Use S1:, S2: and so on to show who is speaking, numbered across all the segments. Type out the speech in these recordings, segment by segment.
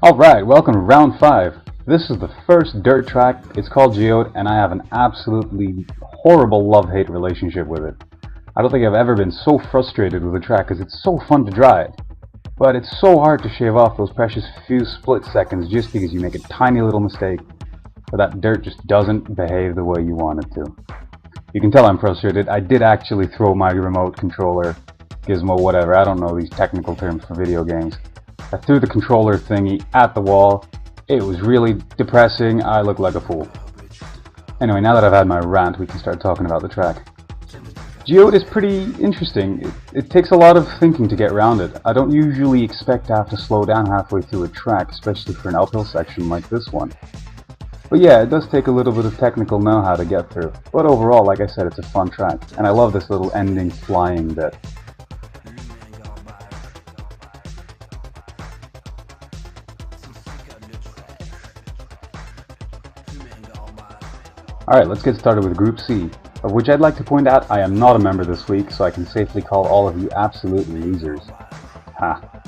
S1: Alright, welcome to round 5. This is the first dirt track. It's called Geode, and I have an absolutely horrible love-hate relationship with it. I don't think I've ever been so frustrated with a track because it's so fun to drive. But it's so hard to shave off those precious few split seconds just because you make a tiny little mistake, or that dirt just doesn't behave the way you want it to. You can tell I'm frustrated. I did actually throw my remote controller, gizmo, whatever, I don't know these technical terms for video games. I threw the controller thingy at the wall. It was really depressing. I looked like a fool. Anyway, now that I've had my rant, we can start talking about the track. Geode is pretty interesting. It takes a lot of thinking to get around it. I don't usually expect to have to slow down halfway through a track, especially for an uphill section like this one. But yeah, it does take a little bit of technical know-how to get through. But overall, like I said, it's a fun track. And I love this little ending flying bit. Alright, let's get started with Group C, of which I'd like to point out I am not a member this week, so I can safely call all of you absolute losers. Ha.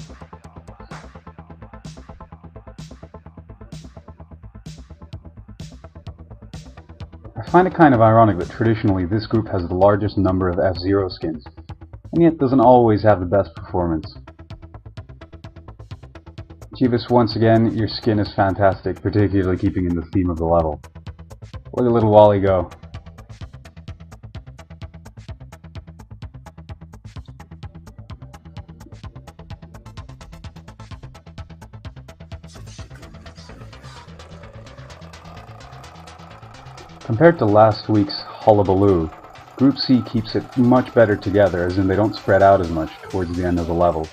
S1: I find it kind of ironic that traditionally this group has the largest number of F-Zero skins, and yet doesn't always have the best performance. Chivas, once again, your skin is fantastic, particularly keeping in the theme of the level. Look at little Wally go. Compared to last week's Hullabaloo, Group C keeps it much better together, as in they don't spread out as much towards the end of the level.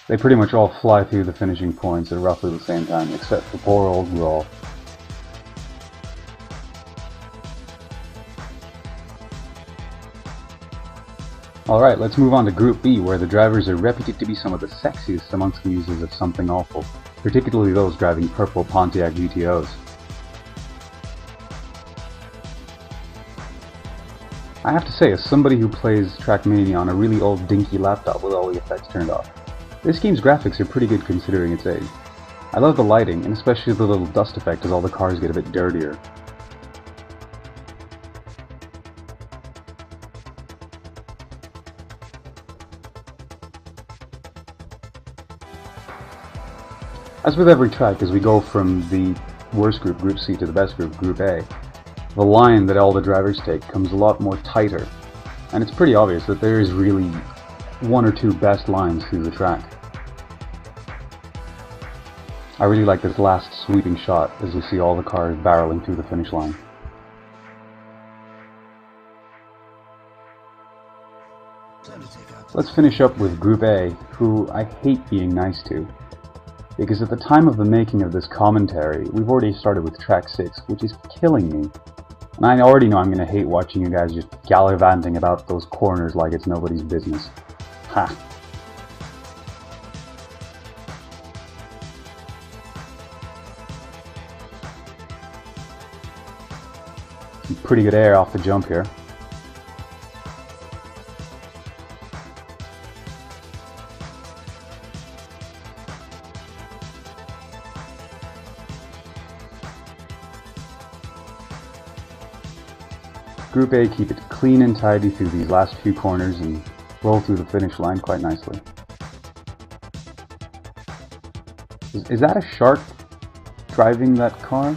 S1: They pretty much all fly through the finishing points at roughly the same time, except for poor old Grawl. Alright, let's move on to Group B, where the drivers are reputed to be some of the sexiest amongst the users of Something Awful, particularly those driving purple Pontiac GTOs. I have to say, as somebody who plays Trackmania on a really old dinky laptop with all the effects turned off, this game's graphics are pretty good considering its age. I love the lighting, and especially the little dust effect as all the cars get a bit dirtier. As with every track, as we go from the worst group, Group C, to the best group, Group A, the line that all the drivers take comes a lot more tighter, and it's pretty obvious that there is really one or two best lines through the track. I really like this last sweeping shot as we see all the cars barreling through the finish line. Let's finish up with Group A, who I hate being nice to. Because at the time of the making of this commentary, we've already started with track 6, which is killing me. And I already know I'm going to hate watching you guys just gallivanting about those corners like it's nobody's business. Ha! Some pretty good air off the jump here. Group A keep it clean and tidy through these last few corners and roll through the finish line quite nicely. Is that a shark driving that car?